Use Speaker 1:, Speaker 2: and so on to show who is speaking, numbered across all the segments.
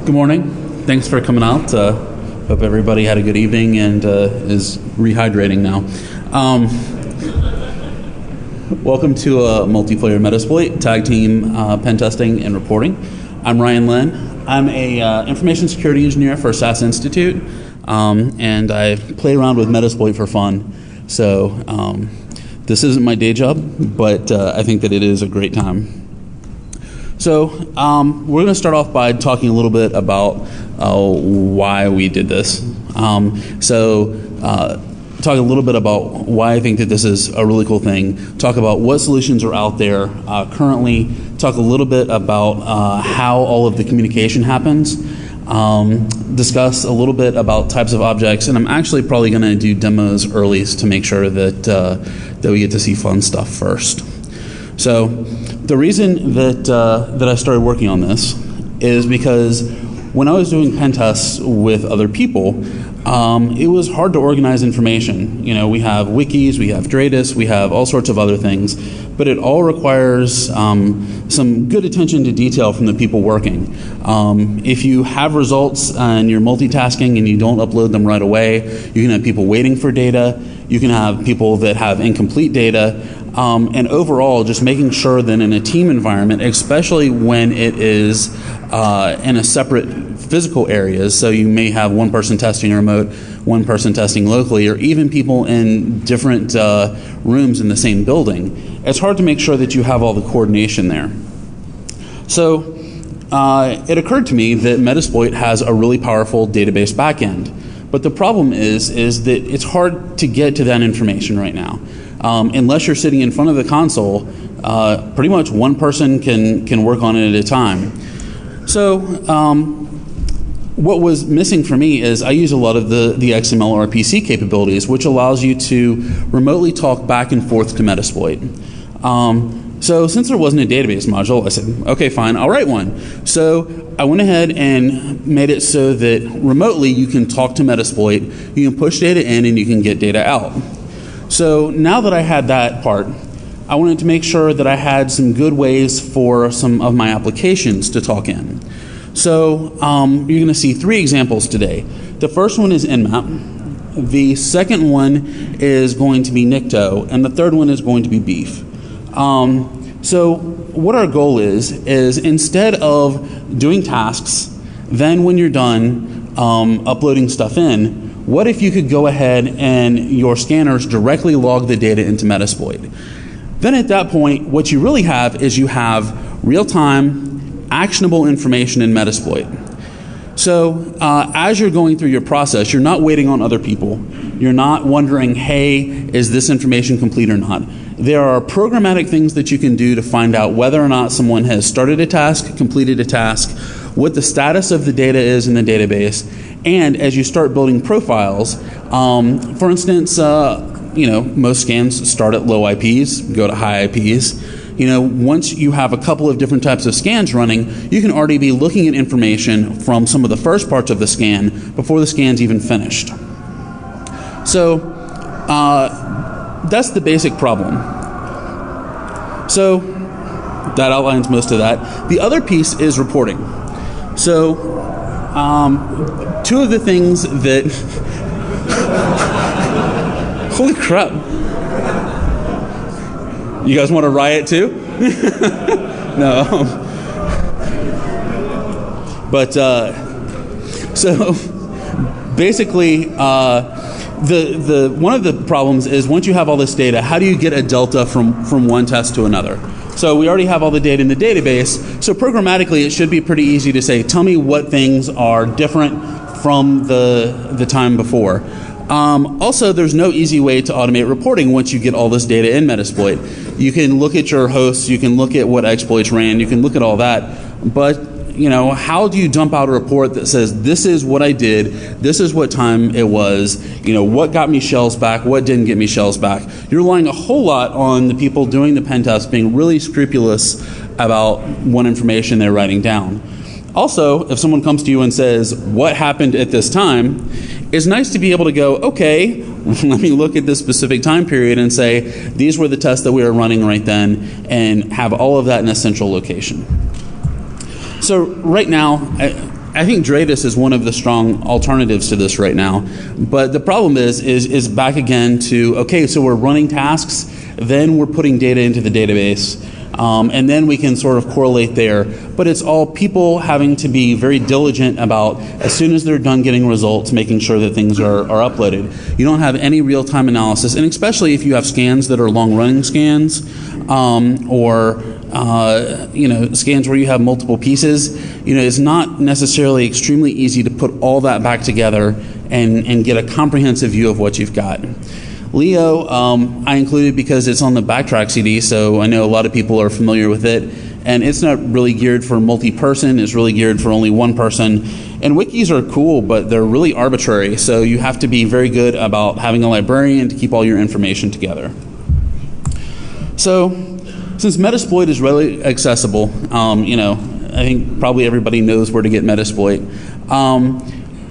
Speaker 1: Good morning. Thanks for coming out. Hope everybody had a good evening and is rehydrating now. Welcome to multiplayer Metasploit, tag team pen testing and reporting. I'm Ryan Linn. I'm a information security engineer for SAS Institute, and I play around with Metasploit for fun. So this isn't my day job, but I think that it is a great time. So we're going to start off by talking a little bit about why we did this. Talk a little bit about why I think that this is a really cool thing. Talk about what solutions are out there currently. Talk a little bit about how all of the communication happens. Discuss a little bit about types of objects, and I'm actually probably going to do demos early to make sure that we get to see fun stuff first. So the reason that I started working on this is because when I was doing pen tests with other people, it was hard to organize information. You know, we have wikis, we have Dradis, we have all sorts of other things, but it all requires some good attention to detail from the people working. If you have results and you're multitasking and you don't upload them right away, you can have people waiting for data, you can have people that have incomplete data, and overall just making sure that in a team environment, especially when it is in a separate physical areas, so you may have one person testing remote, one person testing locally, or even people in different rooms in the same building, it's hard to make sure that you have all the coordination there. So it occurred to me that Metasploit has a really powerful database backend, but the problem is that it's hard to get to that information right now. Unless you're sitting in front of the console, pretty much one person can work on it at a time. So what was missing for me is I use a lot of the XML RPC capabilities, which allows you to remotely talk back and forth to Metasploit. So since there wasn't a database module, I said, okay, fine, I'll write one. So I went ahead and made it so that remotely you can talk to Metasploit, you can push data in, and you can get data out. So now that I had that part, I wanted to make sure that I had some good ways for some of my applications to talk in. So you're going to see three examples today. The first one is Nmap. The second one is going to be Nikto, and the third one is going to be Beef. So what our goal is instead of doing tasks, then when you're done uploading stuff in, what if you could go ahead and your scanners directly log the data into Metasploit? Then at that point, what you really have is you have real-time, actionable information in Metasploit. So as you're going through your process, you're not waiting on other people. You're not wondering, hey, is this information complete or not? There are programmatic things that you can do to find out whether or not someone has started a task, completed a task, what the status of the data is in the database, and as you start building profiles, for instance, most scans start at low IPs, go to high IPs. Once you have a couple of different types of scans running, you can already be looking at information from some of the first parts of the scan before the scan's even finished. So that's the basic problem. So that outlines most of that. The other piece is reporting. So two of the things that holy crap. You guys want to riot too? No. But so basically the one of the problems is once you have all this data, how do you get a delta from one test to another? So we already have all the data in the database, so programmatically it should be pretty easy to say, tell me what things are different from the time before. Also, there's no easy way to automate reporting once you get all this data in Metasploit. You can look at your hosts, you can look at what exploits ran, you can look at all that, but how do you dump out a report that says this is what I did, this is what time it was, what got me shells back, what didn't get me shells back? You're relying a whole lot on the people doing the pen test being really scrupulous about what information they're writing down. Also, if someone comes to you and says, what happened at this time, it's nice to be able to go, okay, let me look at this specific time period and say, these were the tests that we were running right then, and have all of that in a central location. So right now, I think Dratus is one of the strong alternatives to this right now. But the problem is back again to, okay, so we're running tasks, then we're putting data into the database, and then we can sort of correlate there. But it's all people having to be very diligent about, as soon as they're done getting results, making sure that things are uploaded. You don't have any real-time analysis, and especially if you have scans that are long-running scans, or scans where you have multiple pieces, it's not necessarily extremely easy to put all that back together and get a comprehensive view of what you've got. Leo, I included because it's on the Backtrack CD, so I know a lot of people are familiar with it, and it's not really geared for multi-person, it's really geared for only one person. And wikis are cool, but they're really arbitrary, so you have to be very good about having a librarian to keep all your information together. So, since Metasploit is readily accessible, I think probably everybody knows where to get Metasploit.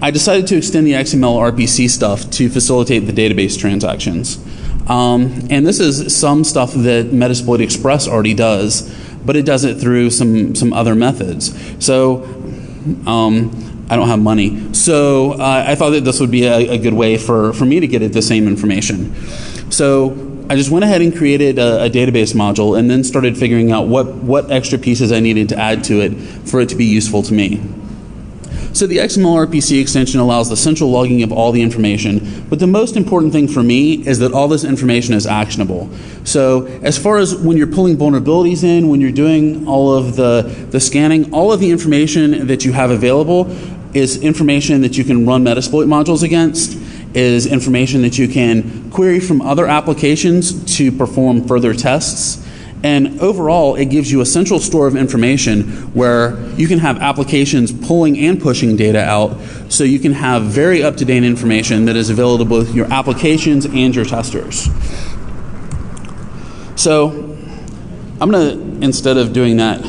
Speaker 1: I decided to extend the XML RPC stuff to facilitate the database transactions. And this is some stuff that Metasploit Express already does, but it does it through some other methods. So I don't have money. So I thought that this would be a good way for me to get at the same information. So I just went ahead and created a database module and then started figuring out what extra pieces I needed to add to it for it to be useful to me. So the XML RPC extension allows the central logging of all the information, but the most important thing for me is that all this information is actionable. So as far as when you're pulling vulnerabilities in, when you're doing all of the scanning, all of the information that you have available is information that you can run Metasploit modules against, is information that you can query from other applications to perform further tests. And overall, it gives you a central store of information where you can have applications pulling and pushing data out, so you can have very up-to-date information that is available to both your applications and your testers. So I'm going to, instead of doing that,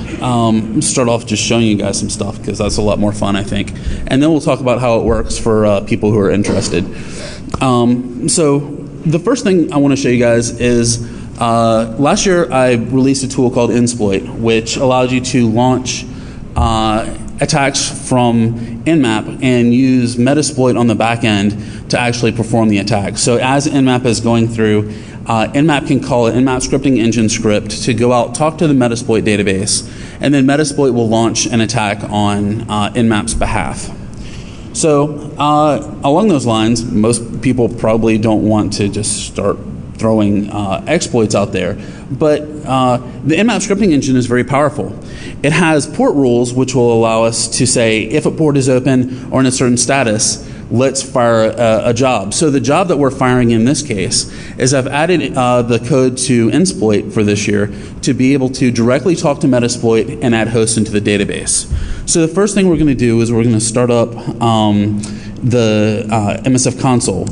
Speaker 1: start off just showing you guys some stuff, because that's a lot more fun, I think. And then we'll talk about how it works for people who are interested. So the first thing I want to show you guys is last year I released a tool called Nsploit, which allows you to launch attacks from Nmap and use Metasploit on the back end to actually perform the attack. So as Nmap is going through, Nmap can call an Nmap scripting engine script to go out, talk to the Metasploit database, and then Metasploit will launch an attack on Nmap's behalf. So along those lines, most people probably don't want to just start throwing exploits out there, but the Nmap scripting engine is very powerful. It has port rules which will allow us to say if a port is open or in a certain status, let's fire a job. So the job that we're firing in this case is I've added the code to Nsploit for this year to be able to directly talk to Metasploit and add hosts into the database. So the first thing we're going to do is we're going to start up the MSF console.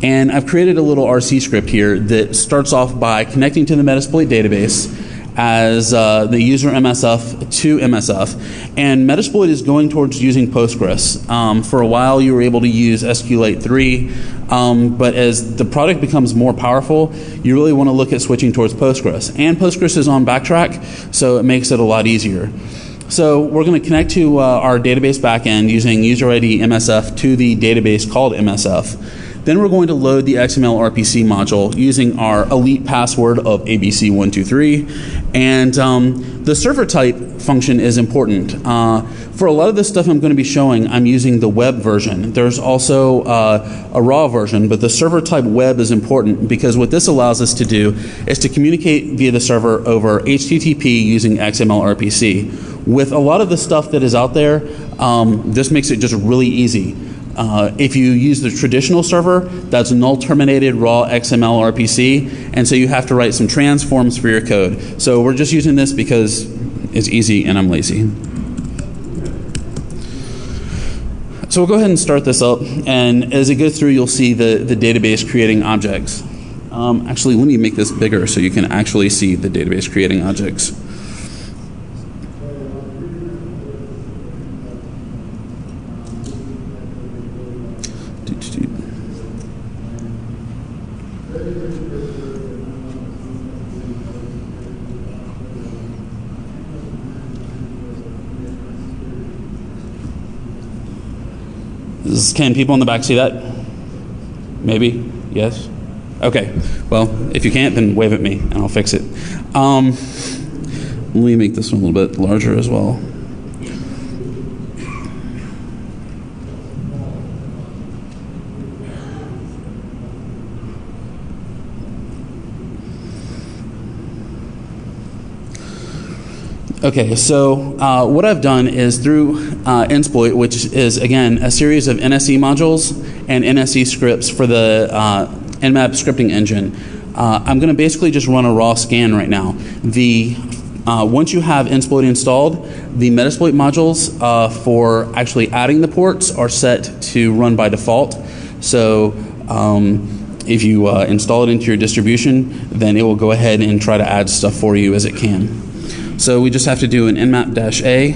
Speaker 1: And I've created a little RC script here that starts off by connecting to the Metasploit database as the user MSF to MSF. And Metasploit is going towards using Postgres. For a while you were able to use SQLite 3, but as the product becomes more powerful, you really want to look at switching towards Postgres. And Postgres is on Backtrack, so it makes it a lot easier. So we're going to connect to our database backend using user ID MSF to the database called MSF. Then we're going to load the XML RPC module using our elite password of ABC123. And the server type function is important. For a lot of this stuff I'm going to be showing, I'm using the web version. There's also a raw version, but the server type web is important because what this allows us to do is to communicate via the server over HTTP using XML RPC. With a lot of the stuff that is out there, this makes it just really easy. If you use the traditional server, that's null terminated raw XML RPC, and so you have to write some transforms for your code. So we're just using this because it's easy and I'm lazy. So we'll go ahead and start this up, and as it goes through, you'll see the database creating objects. Actually, let me make this bigger so you can actually see the database creating objects. Can people in the back see that? Maybe? Yes? Okay. Well, if you can't, then wave at me and I'll fix it. Let me make this one a little bit larger as well. Okay, so what I've done is through Metasploit, which is, again, a series of NSE modules and NSE scripts for the Nmap scripting engine, I'm going to basically just run a raw scan right now. Once you have Metasploit installed, the Metasploit modules for actually adding the ports are set to run by default. So if you install it into your distribution, then it will go ahead and try to add stuff for you as it can. So we just have to do an nmap-a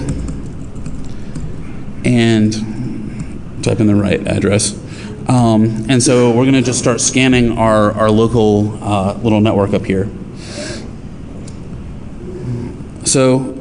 Speaker 1: and type in the right address. And so we're going to just start scanning our local little network up here. So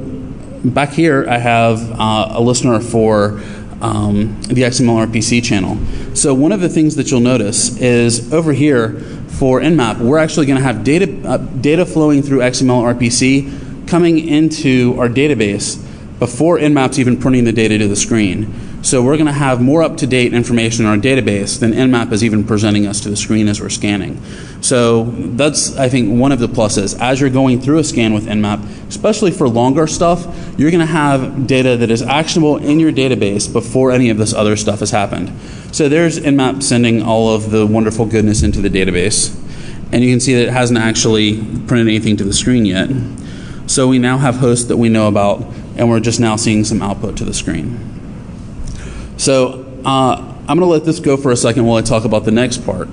Speaker 1: back here I have a listener for the XML RPC channel. So one of the things that you'll notice is over here for Nmap, we're actually going to have data flowing through XML RPC coming into our database before Nmap's even printing the data to the screen. So we're going to have more up-to-date information in our database than Nmap is even presenting us to the screen as we're scanning. So that's, I think, one of the pluses. As you're going through a scan with Nmap, especially for longer stuff, you're going to have data that is actionable in your database before any of this other stuff has happened. So there's Nmap sending all of the wonderful goodness into the database. And you can see that it hasn't actually printed anything to the screen yet. So we now have hosts that we know about, and we're just now seeing some output to the screen. So I'm going to let this go for a second while I talk about the next part.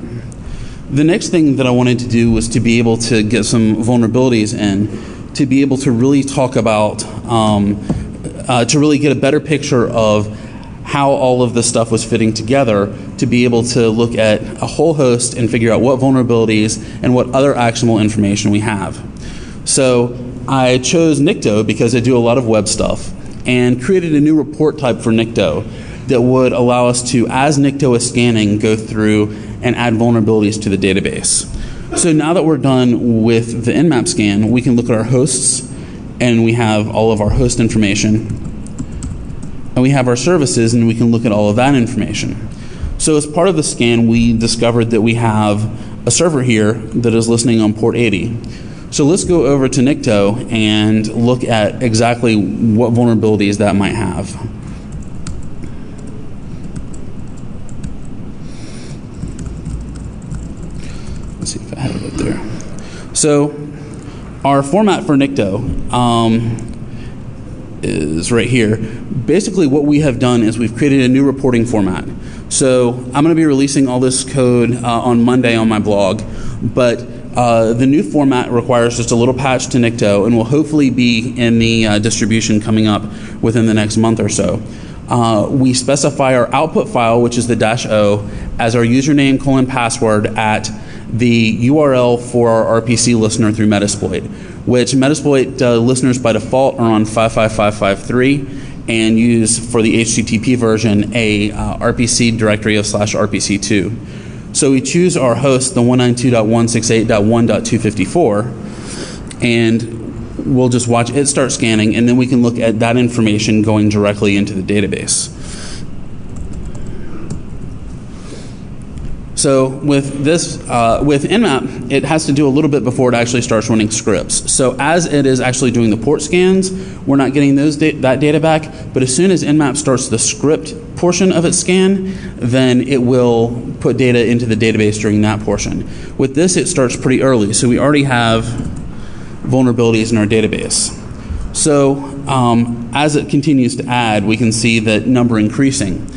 Speaker 1: The next thing that I wanted to do was to be able to get some vulnerabilities in, to be able to really talk about, to really get a better picture of how all of this stuff was fitting together, to be able to look at a whole host and figure out what vulnerabilities and what other actionable information we have. So I chose Nikto because I do a lot of web stuff and created a new report type for Nikto that would allow us to, as Nikto is scanning, go through and add vulnerabilities to the database. So now that we're done with the Nmap scan, we can look at our hosts, and we have all of our host information, and we have our services, and we can look at all of that information. So as part of the scan, we discovered that we have a server here that is listening on port 80. So let's go over to Nikto and look at exactly what vulnerabilities that might have. Let's see if I have it up there. So our format for Nikto is right here. Basically what we have done is we've created a new reporting format. So I'm going to be releasing all this code on Monday on my blog, but the new format requires just a little patch to Nikto and will hopefully be in the distribution coming up within the next month or so. We specify our output file, which is the -o, as our username :password at the URL for our RPC listener through Metasploit, which Metasploit listeners by default are on 55553 and use for the HTTP version a RPC directory of /RPC2. So we choose our host, the 192.168.1.254, and we'll just watch it start scanning, and then we can look at that information going directly into the database. So with this, with Nmap, it has to do a little bit before it actually starts running scripts. So as it is actually doing the port scans, we're not getting that data back, but as soon as Nmap starts the script portion of its scan, then it will put data into the database during that portion. With this, it starts pretty early, so we already have vulnerabilities in our database. So as it continues to add, we can see that number increasing.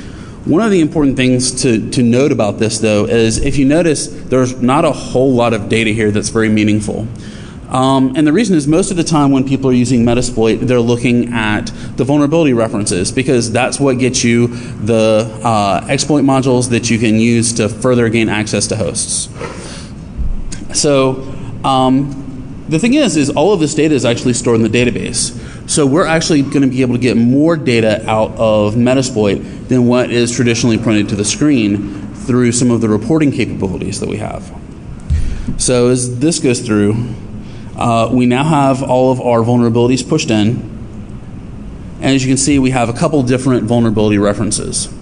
Speaker 1: One of the important things to note about this, though, is if you notice, there's not a whole lot of data here that's very meaningful. And the reason is most of the time when people are using Metasploit, they're looking at the vulnerability references, because that's what gets you the exploit modules that you can use to further gain access to hosts. So the thing is all of this data is actually stored in the database. So we're actually going to be able to get more data out of Metasploit than what is traditionally printed to the screen through some of the reporting capabilities that we have. So as this goes through, we now have all of our vulnerabilities pushed in. And as you can see, we have a couple different vulnerability references.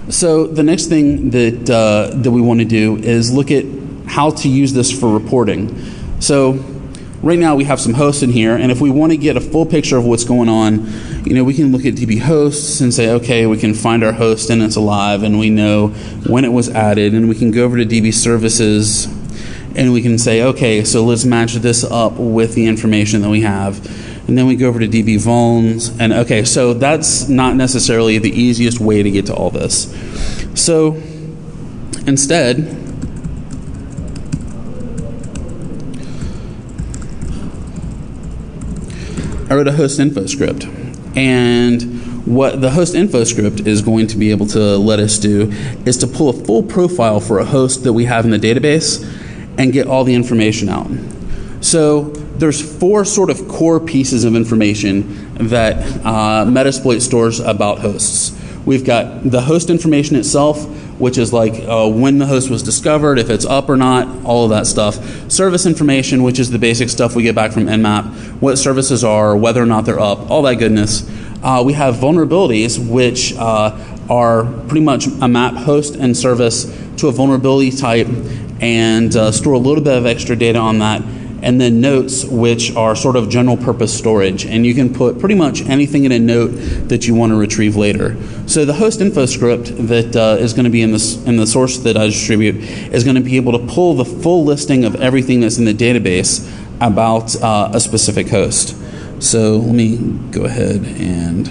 Speaker 1: So the next thing that we want to do is look at how to use this for reporting. So right now we have some hosts in here, and if we want to get a full picture of what's going on, we can look at DB hosts and say, okay, we can find our host and it's alive, and we know when it was added, and we can go over to DB services, and we can say, okay, so let's match this up with the information that we have. And then we go over to DB vulns, and okay, so that's not necessarily the easiest way to get to all this. So instead, I wrote a host info script. And what the host info script is going to be able to let us do is to pull a full profile for a host that we have in the database and get all the information out. So there's 4 sort of core pieces of information that Metasploit stores about hosts. We've got the host information itself, which is like when the host was discovered, if it's up or not, all of that stuff. Service information, which is the basic stuff we get back from Nmap, what services are, whether or not they're up, all that goodness. We have vulnerabilities, which are pretty much a map host and service to a vulnerability type, and store a little bit of extra data on that. And then notes, which are sort of general purpose storage, and you can put pretty much anything in a note that you want to retrieve later. So the host info script that is going to be in the source that I distribute is going to be able to pull the full listing of everything that's in the database about a specific host. So let me go ahead and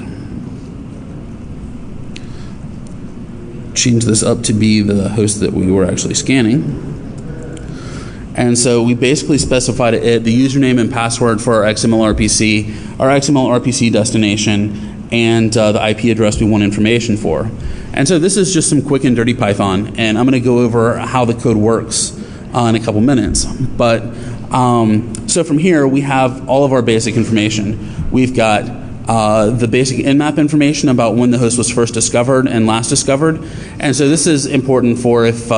Speaker 1: change this up to be the host that we were actually scanning. And so we basically specified the username and password for our XML RPC destination, and the IP address we want information for. And so this is just some quick and dirty Python, and I'm going to go over how the code works in a couple minutes. But so from here, we have all of our basic information. We've got the basic Nmap information about when the host was first discovered and last discovered. And so this is important for if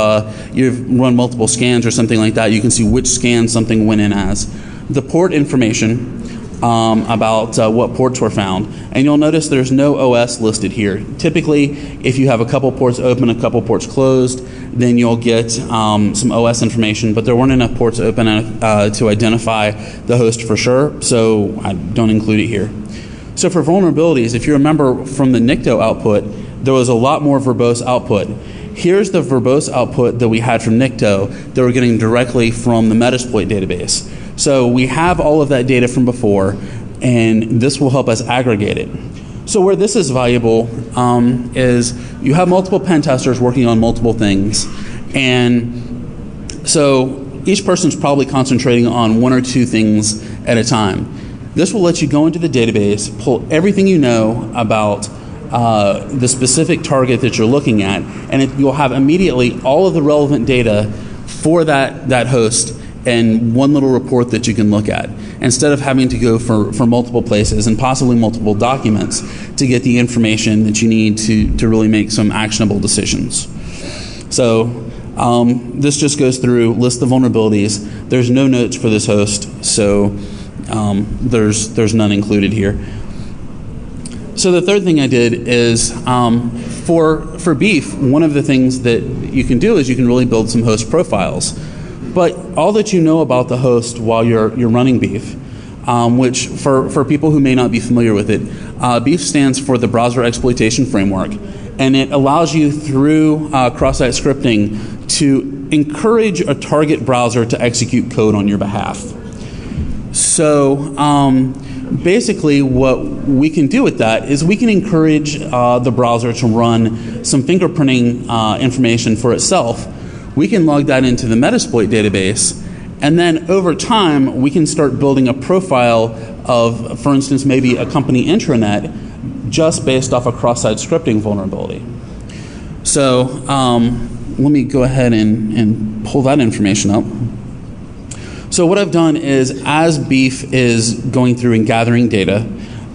Speaker 1: you've run multiple scans or something like that, you can see which scan something went in as. The port information about what ports were found. And you'll notice there's no OS listed here. Typically, if you have a couple ports open, a couple ports closed, then you'll get some OS information, but there weren't enough ports open to identify the host for sure, so I don't include it here. So for vulnerabilities, if you remember from the Nikto output, there was a lot more verbose output. Here's the verbose output that we had from Nikto that we're getting directly from the Metasploit database. So we have all of that data from before, and this will help us aggregate it. So where this is valuable is you have multiple pen testers working on multiple things, and so each person's probably concentrating on 1 or 2 things at a time. This will let you go into the database, pull everything you know about the specific target that you're looking at, and you'll have immediately all of the relevant data for that host in one little report that you can look at, instead of having to go for multiple places and possibly multiple documents to get the information that you need to really make some actionable decisions. So this just goes through, lists the vulnerabilities. There's no notes for this host, so there's none included here. So the third thing I did is for Beef, one of the things that you can do is you can really build some host profiles. But all that you know about the host while you're running Beef, which for people who may not be familiar with it, Beef stands for the Browser Exploitation Framework, and it allows you through cross-site scripting to encourage a target browser to execute code on your behalf. So basically what we can do with that is we can encourage the browser to run some fingerprinting information for itself. We can log that into the Metasploit database, and then over time we can start building a profile of, for instance, maybe a company intranet just based off a cross-site scripting vulnerability. So let me go ahead and pull that information up. So what I've done is, as Beef is going through and gathering data,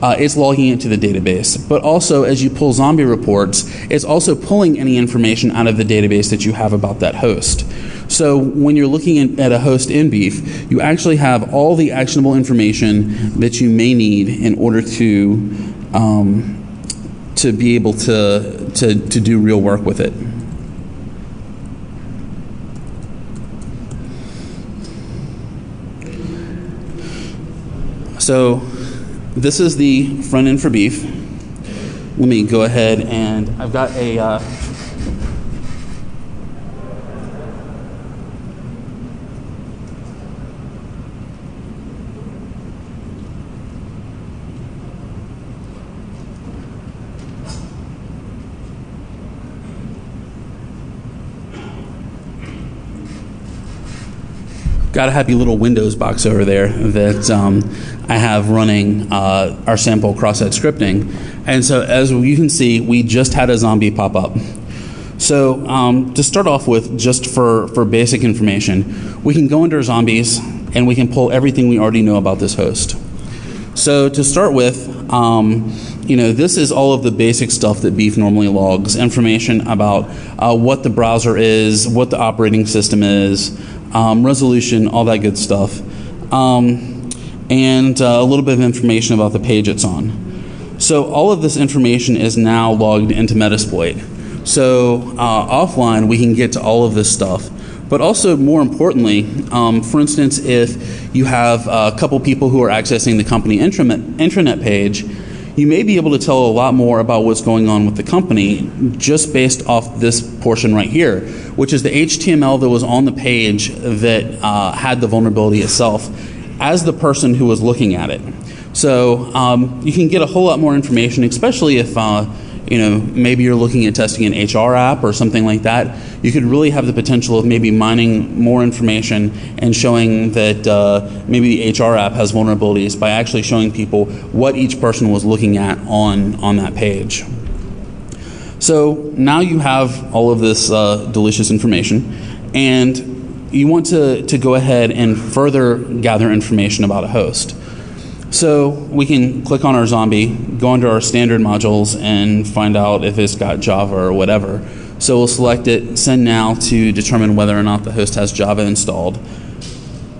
Speaker 1: it's logging it to the database. But also, as you pull zombie reports, it's also pulling any information out of the database that you have about that host. So when you're looking at a host in Beef, you actually have all the actionable information that you may need in order to be able to do real work with it. So this is the front end for Beef. Let me go ahead, and I've got a got a happy little Windows box over there that I have running our sample cross-site scripting. And so as you can see, we just had a zombie pop up. So to start off with, just for basic information, we can go into our zombies and we can pull everything we already know about this host. So to start with, this is all of the basic stuff that Beef normally logs, information about what the browser is, what the operating system is, resolution, all that good stuff, and a little bit of information about the page it's on. So all of this information is now logged into Metasploit. So offline, we can get to all of this stuff. But also, more importantly, for instance, if you have a couple people who are accessing the company intranet page, you may be able to tell a lot more about what's going on with the company just based off this portion right here, which is the HTML that was on the page that had the vulnerability itself as the person who was looking at it. So you can get a whole lot more information, especially if maybe you're looking at testing an HR app or something like that. You could really have the potential of maybe mining more information and showing that maybe the HR app has vulnerabilities by actually showing people what each person was looking at on that page. So now you have all of this delicious information, and you want to go ahead and further gather information about a host. So we can click on our zombie, go into our standard modules, and find out if it's got Java or whatever. So we'll select it, send now to determine whether or not the host has Java installed.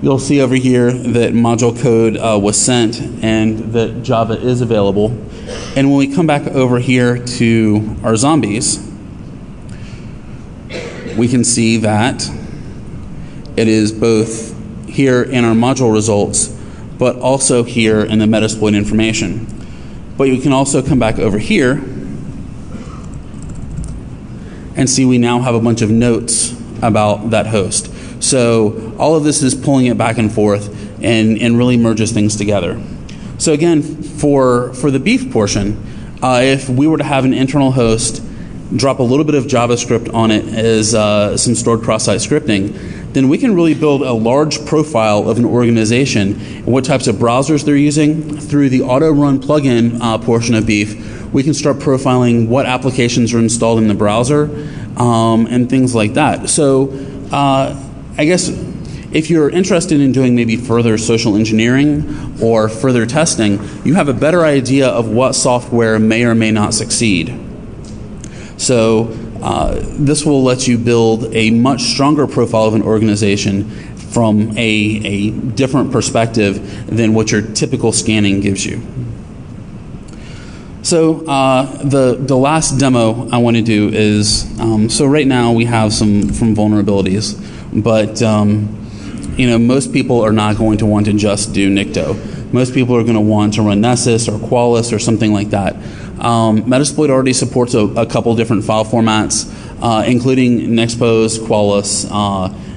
Speaker 1: You'll see over here that module code was sent and that Java is available. And when we come back over here to our zombies, we can see that it is both here in our module results, but also here in the Metasploit information. But you can also come back over here and see we now have a bunch of notes about that host. So all of this is pulling it back and forth and really merges things together. So again, for the Beef portion, if we were to have an internal host, drop a little bit of JavaScript on it as some stored cross-site scripting, then we can really build a large profile of an organization and what types of browsers they're using. Through the auto-run plugin portion of Beef, we can start profiling what applications are installed in the browser and things like that. So I guess if you're interested in doing maybe further social engineering or further testing, you have a better idea of what software may or may not succeed. So this will let you build a much stronger profile of an organization from a different perspective than what your typical scanning gives you. So the last demo I want to do is, so right now we have some vulnerabilities, but most people are not going to want to just do Nikto. Most people are going to want to run Nessus or Qualys or something like that. Metasploit already supports a couple different file formats, including Nexpose, Qualys,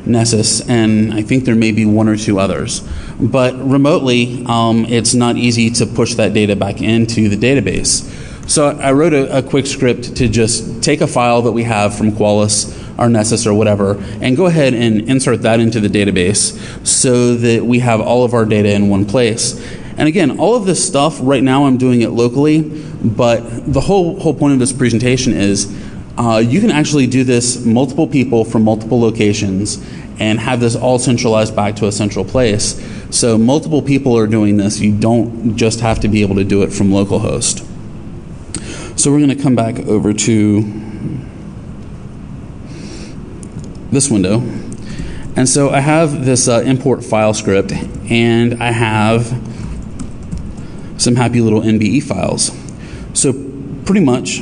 Speaker 1: Nessus, and I think there may be one or two others. But remotely, it's not easy to push that data back into the database. So I wrote a quick script to just take a file that we have from Qualys or Nessus or whatever, and go ahead and insert that into the database so that we have all of our data in one place. And again, all of this stuff, right now I'm doing it locally, but the whole point of this presentation is You can actually do this multiple people from multiple locations and have this all centralized back to a central place. So multiple people are doing this. You don't just have to be able to do it from localhost. So we're going to come back over to this window. And so I have this import file script, and I have some happy little NBE files. So pretty much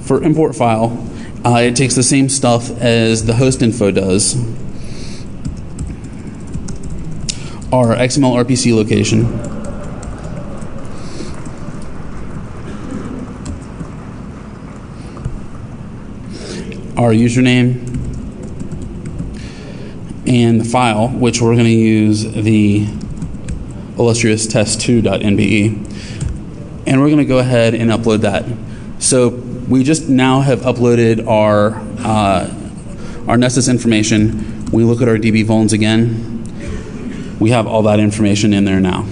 Speaker 1: for import file, it takes the same stuff as the host info does. Our XML RPC location, our username, and the file, which we're going to use the illustrious test2.nbe, and we're going to go ahead and upload that. So we just now have uploaded our Nessus information. We look at our DB vulns again. We have all that information in there now.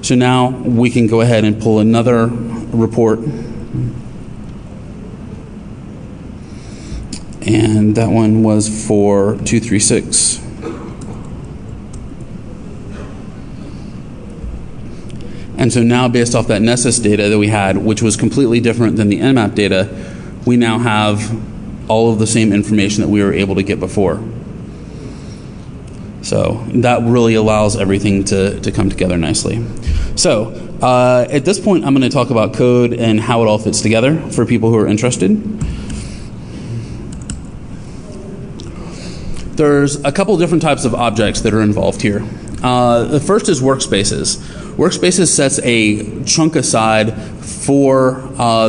Speaker 1: So now we can go ahead and pull another report. And that one was for 236. And so now, based off that Nessus data that we had, which was completely different than the Nmap data, we now have all of the same information that we were able to get before. So that really allows everything to come together nicely. So at this point, I'm going to talk about code and how it all fits together for people who are interested. There's a couple different types of objects that are involved here. The first is workspaces. Workspaces sets a chunk aside for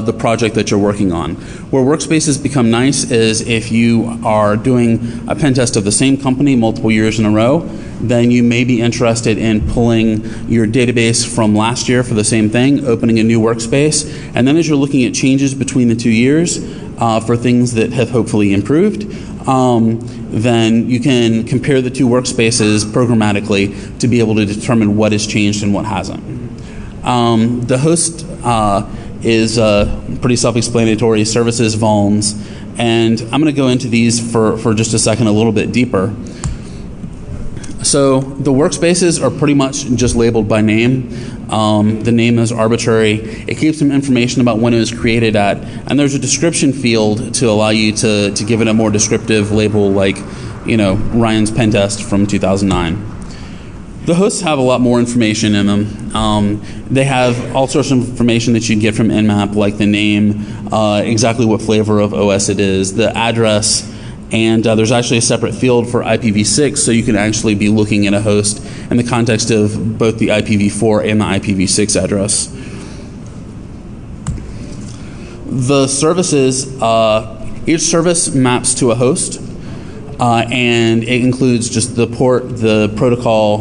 Speaker 1: the project that you're working on. Where workspaces become nice is if you are doing a pen test of the same company multiple years in a row, then you may be interested in pulling your database from last year for the same thing, opening a new workspace, and then as you're looking at changes between the 2 years for things that have hopefully improved, then you can compare the two workspaces programmatically to be able to determine what has changed and what hasn't. The host is pretty self-explanatory, services, vulns, and I'm going to go into these for just a second a little bit deeper. So the workspaces are pretty much just labeled by name. The name is arbitrary. It keeps some information about when it was created at, and there's a description field to allow you to give it a more descriptive label, like, you know, Ryan's pen test from 2009. The hosts have a lot more information in them. They have all sorts of information that you'd get from Nmap, like the name, exactly what flavor of OS it is, the address, and there's actually a separate field for IPv6, so you can actually be looking at a host in the context of both the IPv4 and the IPv6 address. The services, each service maps to a host, and it includes just the port, the protocol,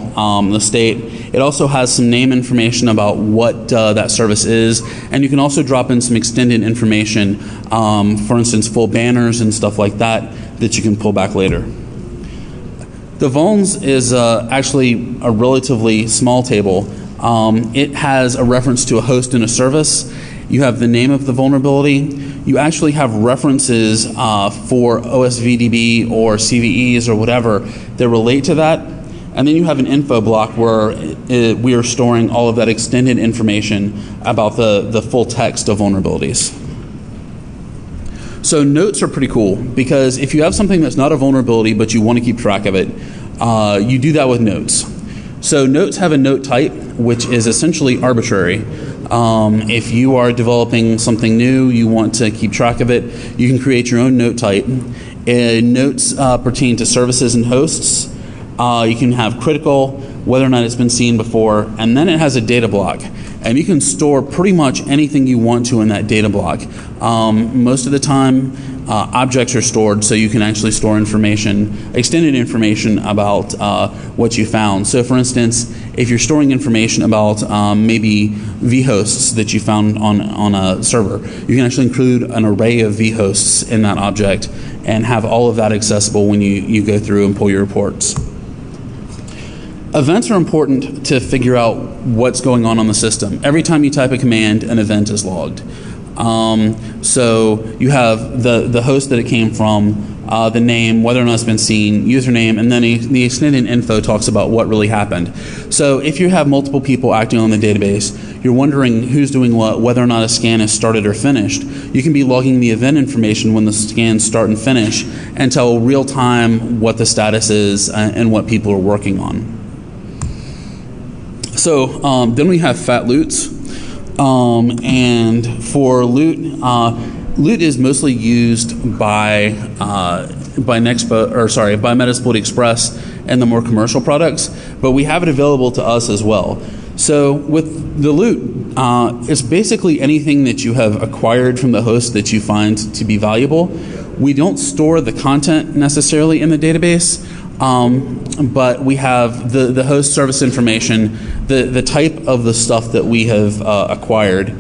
Speaker 1: the state. It also has some name information about what that service is, and you can also drop in some extended information, for instance, full banners and stuff like that you can pull back later. The vulns is actually a relatively small table. It has a reference to a host and a service. You have the name of the vulnerability. You actually have references for OSVDB or CVEs or whatever that relate to that. And then you have an info block where we are storing all of that extended information about the full text of vulnerabilities. So notes are pretty cool, because if you have something that's not a vulnerability but you want to keep track of it, you do that with notes. So notes have a note type, which is essentially arbitrary. If you are developing something new, you want to keep track of it, you can create your own note type. Notes pertain to services and hosts. You can have critical, whether or not it's been seen before, and then it has a data block. And you can store pretty much anything you want to in that data block. Most of the time, objects are stored, so you can actually store information, extended information about what you found. So for instance, if you're storing information about maybe vhosts that you found on a server, you can actually include an array of vhosts in that object and have all of that accessible when you go through and pull your reports. Events are important to figure out what's going on the system. Every time you type a command, an event is logged. So you have the host that it came from, the name, whether or not it's been seen, username, and then the extended info talks about what really happened. So if you have multiple people acting on the database, you're wondering who's doing what, whether or not a scan is started or finished, you can be logging the event information when the scans start and finish and tell real time what the status is and what people are working on. So then we have fat loots. And for loot, loot is mostly used by Metasploit Express and the more commercial products, but we have it available to us as well. So with the loot, it's basically anything that you have acquired from the host that you find to be valuable. We don't store the content necessarily in the database, but we have the host service information, the type of the stuff that we have acquired.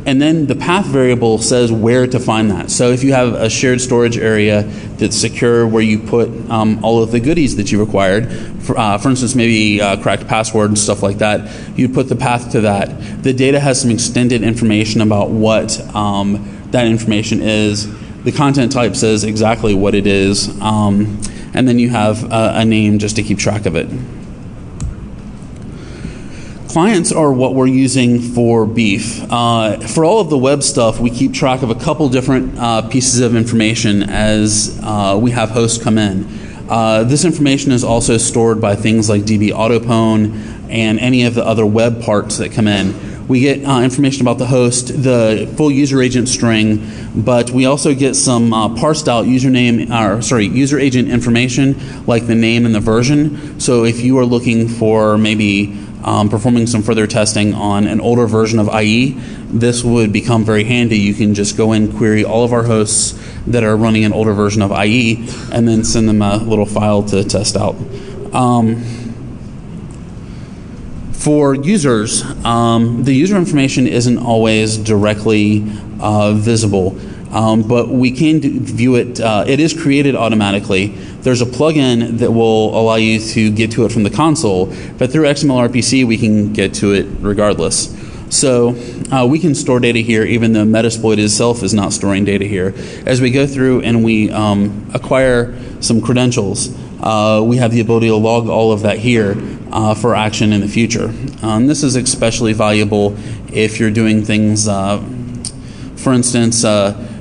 Speaker 1: And then the path variable says where to find that. So if you have a shared storage area that's secure where you put all of the goodies that you required, for instance, maybe cracked password and stuff like that, you put the path to that. The data has some extended information about what that information is. The content type says exactly what it is. And then you have a name just to keep track of it. Clients are what we're using for Beef. For all of the web stuff, we keep track of a couple different pieces of information as we have hosts come in. This information is also stored by things like DB Autopwn and any of the other web parts that come in. We get information about the host, the full user agent string, but we also get some parsed out user agent information like the name and the version. So if you are looking for maybe performing some further testing on an older version of IE, this would become very handy. You can just go and query all of our hosts that are running an older version of IE and then send them a little file to test out. For users, the user information isn't always directly visible, but we can view it. It is created automatically. There's a plugin that will allow you to get to it from the console, but through XML-RPC we can get to it regardless. So we can store data here even though Metasploit itself is not storing data here. As we go through and we acquire some credentials, we have the ability to log all of that here for action in the future. This is especially valuable if you're doing things, for instance,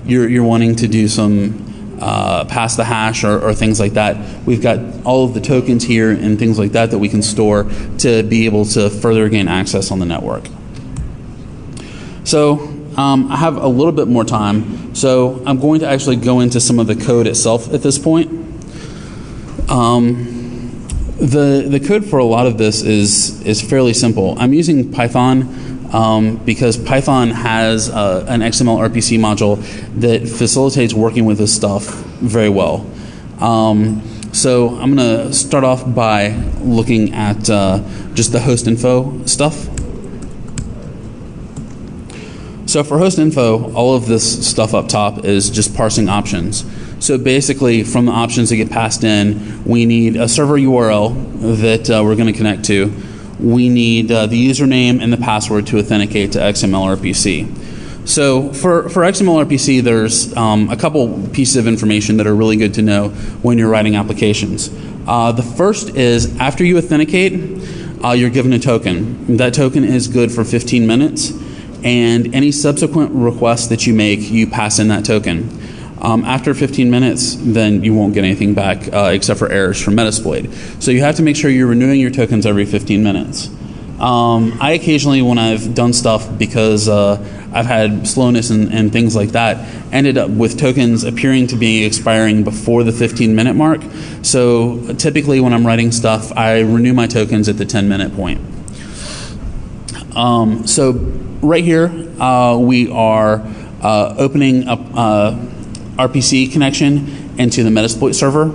Speaker 1: you're wanting to do some pass the hash or things like that. We've got all of the tokens here and things like that we can store to be able to further gain access on the network. So I have a little bit more time, so I'm going to actually go into some of the code itself at this point. The code for a lot of this is fairly simple. I'm using Python because Python has an XML-RPC module that facilitates working with this stuff very well. So I'm going to start off by looking at just the host info stuff. So for host info, all of this stuff up top is just parsing options. So basically, from the options that get passed in, we need a server URL that we're going to connect to. We need the username and the password to authenticate to XML-RPC. So for XML-RPC, there's a couple pieces of information that are really good to know when you're writing applications. The first is after you authenticate, you're given a token. That token is good for 15 minutes, and any subsequent requests that you make, you pass in that token. After 15 minutes, then you won't get anything back except for errors from Metasploit. So you have to make sure you're renewing your tokens every 15 minutes. I occasionally, when I've done stuff because I've had slowness and things like that, ended up with tokens appearing to be expiring before the 15-minute mark. So typically when I'm writing stuff, I renew my tokens at the 10-minute point. So right here, we are opening up RPC connection into the Metasploit server.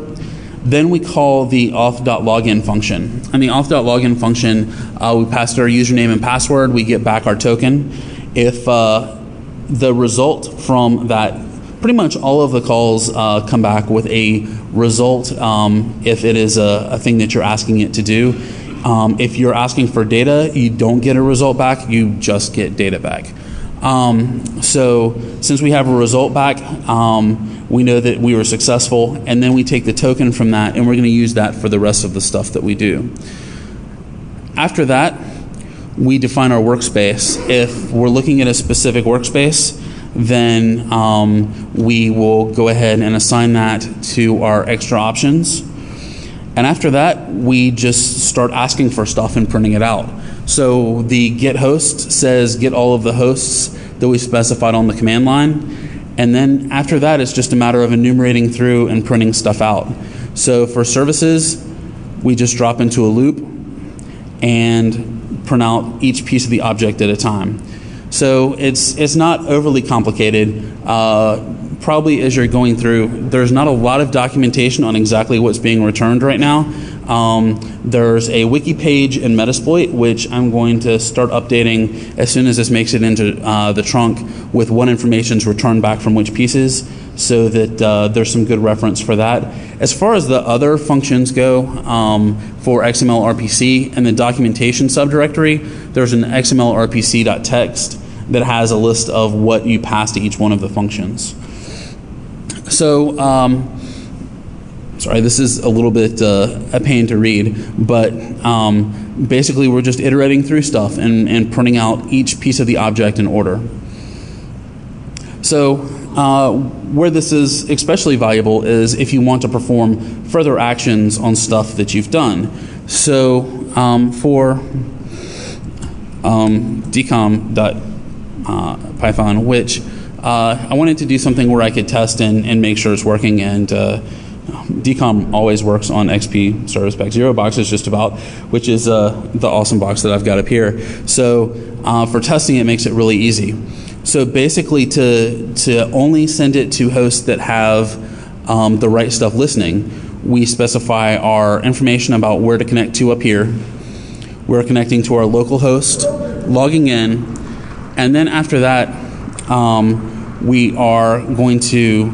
Speaker 1: Then we call the auth.login function. And the auth.login function, we pass our username and password, we get back our token. If the result from that, pretty much all of the calls come back with a result if it is a thing that you're asking it to do. If you're asking for data, you don't get a result back, you just get data back. So since we have a result back, we know that we were successful, and then we take the token from that, and we're going to use that for the rest of the stuff that we do. After that, we define our workspace. If we're looking at a specific workspace, then we will go ahead and assign that to our extra options. And after that, we just start asking for stuff and printing it out. So the get host says get all of the hosts that we specified on the command line. And then after that, it's just a matter of enumerating through and printing stuff out. So for services, we just drop into a loop and print out each piece of the object at a time. So it's not overly complicated. Probably as you're going through, there's not a lot of documentation on exactly what's being returned right now. There's a wiki page in Metasploit, which I'm going to start updating as soon as this makes it into the trunk with what information is returned back from which pieces, so that there's some good reference for that. As far as the other functions go, for XML RPC and the documentation subdirectory, there's an XML RPC.txt that has a list of what you pass to each one of the functions. So, sorry, this is a little bit a pain to read, but basically we're just iterating through stuff and printing out each piece of the object in order. So where this is especially valuable is if you want to perform further actions on stuff that you've done. So for decom.python, which I wanted to do something where I could test and make sure it's working, and decom always works on XP service pack 0 boxes just about, which is the awesome box that I've got up here. So for testing, it makes it really easy. So basically to only send it to hosts that have the right stuff listening, we specify our information about where to connect to up here. We're connecting to our local host, logging in, and then after that, we are going to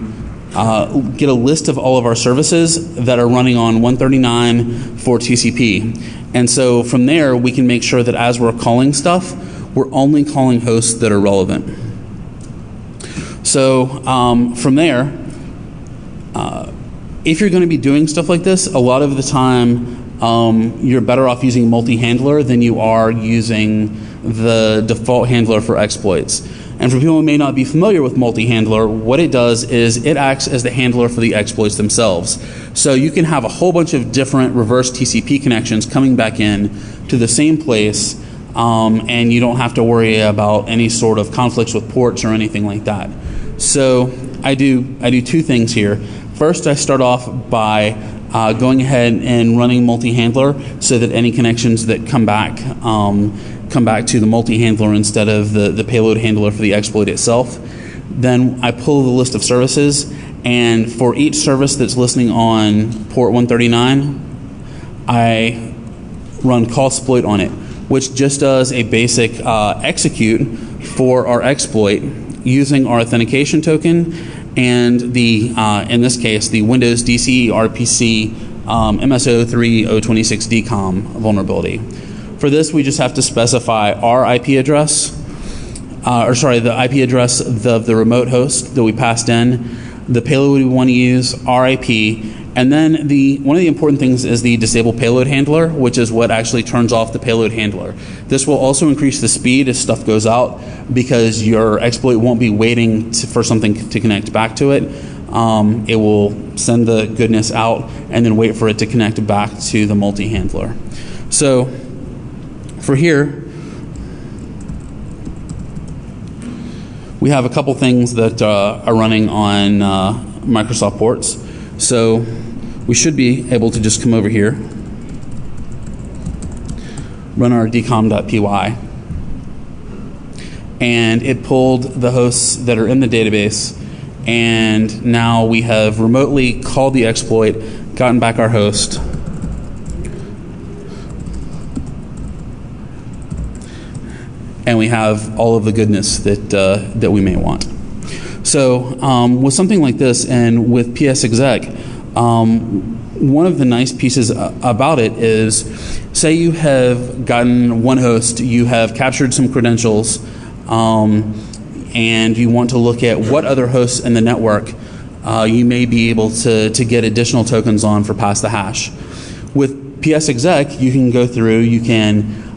Speaker 1: get a list of all of our services that are running on 139 for TCP. And so from there, we can make sure that as we're calling stuff, we're only calling hosts that are relevant. So from there, if you're going to be doing stuff like this, a lot of the time you're better off using multi-handler than you are using the default handler for exploits. And for people who may not be familiar with multi-handler, what it does is it acts as the handler for the exploits themselves. So you can have a whole bunch of different reverse TCP connections coming back in to the same place, and you don't have to worry about any sort of conflicts with ports or anything like that. So I do two things here. First, I start off by going ahead and running multi-handler so that any connections that come back to the multi-handler instead of the payload handler for the exploit itself. Then I pull the list of services, and for each service that's listening on port 139, I run callsploit on it, which just does a basic execute for our exploit using our authentication token and the, in this case, the Windows DCE RPC MSO3026 DCOM vulnerability. For this, we just have to specify our IP address, the IP address of the remote host that we passed in, the payload we want to use, our IP, and then one of the important things is the disable payload handler, which is what actually turns off the payload handler. This will also increase the speed as stuff goes out because your exploit won't be waiting for something to connect back to it. It will send the goodness out and then wait for it to connect back to the multi-handler. So for here, we have a couple things that are running on Microsoft ports. So we should be able to just come over here, run our decom.py, and it pulled the hosts that are in the database, and now we have remotely called the exploit, gotten back our host, and we have all of the goodness that we may want. So with something like this, and with PSExec, one of the nice pieces about it is, say you have gotten one host, you have captured some credentials, and you want to look at what other hosts in the network you may be able to get additional tokens on for pass the hash. With PSExec, you can go through, you can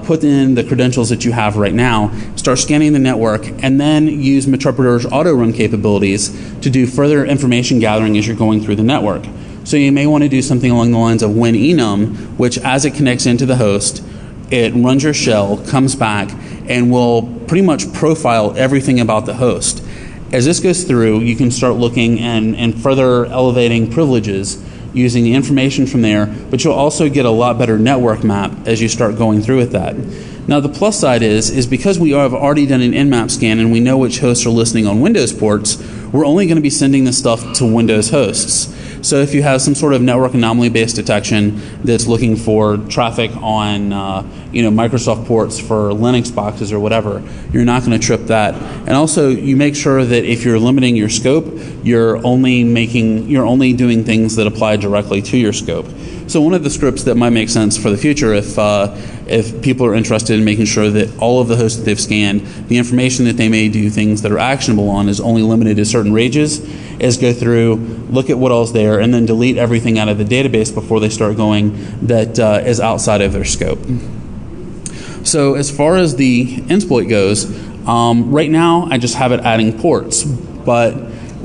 Speaker 1: put in the credentials that you have right now, start scanning the network, and then use Meterpreter's auto-run capabilities to do further information gathering as you're going through the network. So you may want to do something along the lines of when enum, which as it connects into the host, it runs your shell, comes back, and will pretty much profile everything about the host. As this goes through, you can start looking and further elevating privileges using the information from there, but you'll also get a lot better network map as you start going through with that. Now the plus side is because we have already done an nmap scan and we know which hosts are listening on Windows ports, we're only going to be sending this stuff to Windows hosts. So if you have some sort of network anomaly-based detection that's looking for traffic on Microsoft ports for Linux boxes or whatever, you're not going to trip that. And also, you make sure that if you're limiting your scope, you're only doing things that apply directly to your scope. So one of the scripts that might make sense for the future, if people are interested in making sure that all of the hosts that they've scanned, the information that they may do things that are actionable on is only limited to certain ranges, is go through, look at what all's there, and then delete everything out of the database before they start going that is outside of their scope. So as far as the Metasploit goes, right now I just have it adding ports, but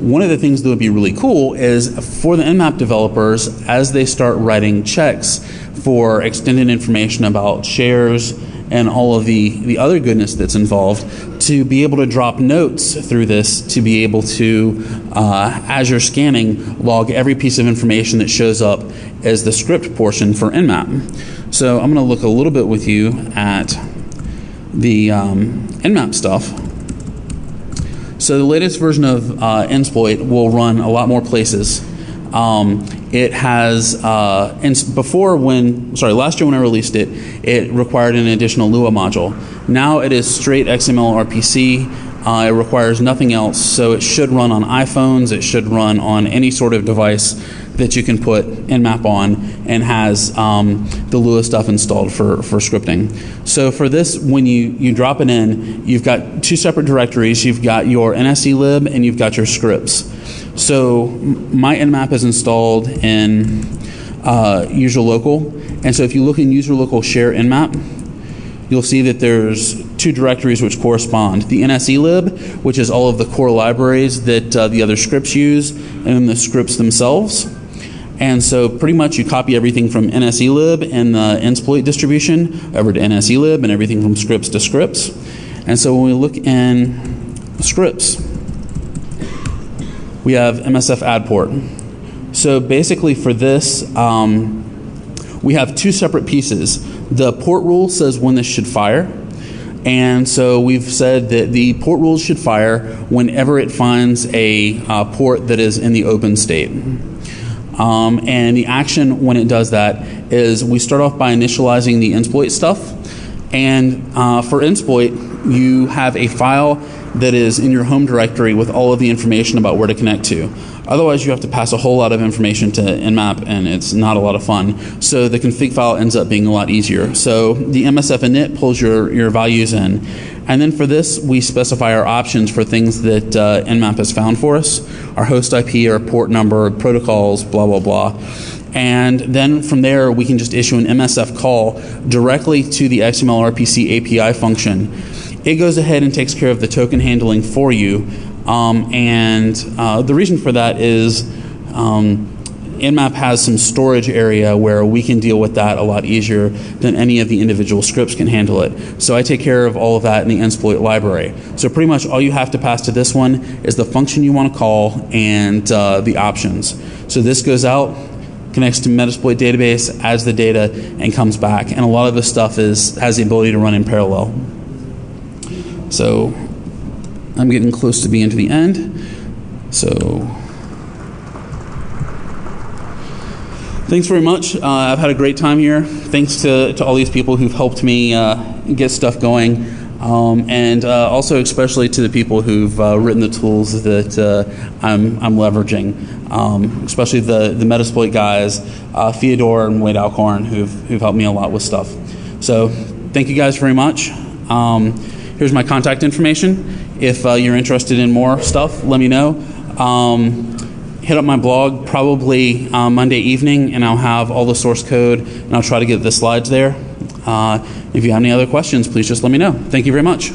Speaker 1: one of the things that would be really cool is for the Nmap developers, as they start writing checks for extended information about shares and all of the other goodness that's involved, to be able to drop notes through this, to be able to, as you're scanning, log every piece of information that shows up as the script portion for Nmap. So I'm going to look a little bit with you at the Nmap stuff. So the latest version of Metasploit will run a lot more places. It has, last year when I released it, it required an additional Lua module. Now it is straight XML RPC. It requires nothing else, so it should run on iPhones. It should run on any sort of device that you can put Nmap on, and has the Lua stuff installed for scripting. So for this, when you drop it in, you've got two separate directories. You've got your NSElib and you've got your scripts. So my Nmap is installed in user local, and so if you look in user local share Nmap, you'll see that there's two directories which correspond. The NSElib, which is all of the core libraries that the other scripts use, and then the scripts themselves. And so pretty much you copy everything from NSElib and the Metasploit distribution over to NSElib, and everything from scripts to scripts. And so when we look in scripts, we have MSF add port. So basically for this, we have two separate pieces. The port rule says when this should fire. And so we've said that the port rules should fire whenever it finds a port that is in the open state. And the action when it does that is we start off by initializing the Metasploit stuff. And for Metasploit, you have a file that is in your home directory with all of the information about where to connect to. Otherwise, you have to pass a whole lot of information to Nmap, and it's not a lot of fun. So the config file ends up being a lot easier. So the MSF init pulls your values in. And then for this, we specify our options for things that Nmap has found for us, our host IP, our port number, protocols, blah, blah, blah. And then from there, we can just issue an MSF call directly to the XML RPC API function. It goes ahead and takes care of the token handling for you. The reason for that is Nmap has some storage area where we can deal with that a lot easier than any of the individual scripts can handle it. So I take care of all of that in the Metasploit library. So pretty much all you have to pass to this one is the function you want to call and the options. So this goes out, connects to Metasploit database, adds the data, and comes back. And a lot of this stuff has the ability to run in parallel. So I'm getting close to being to the end. So thanks very much. I've had a great time here. Thanks to all these people who've helped me get stuff going. And also especially to the people who've written the tools that I'm leveraging, especially the Metasploit guys, Theodore and Wade Alcorn, who've helped me a lot with stuff. So thank you guys very much. Here's my contact information. If you're interested in more stuff, let me know. Hit up my blog probably Monday evening, and I'll have all the source code, and I'll try to get the slides there. If you have any other questions, please just let me know. Thank you very much.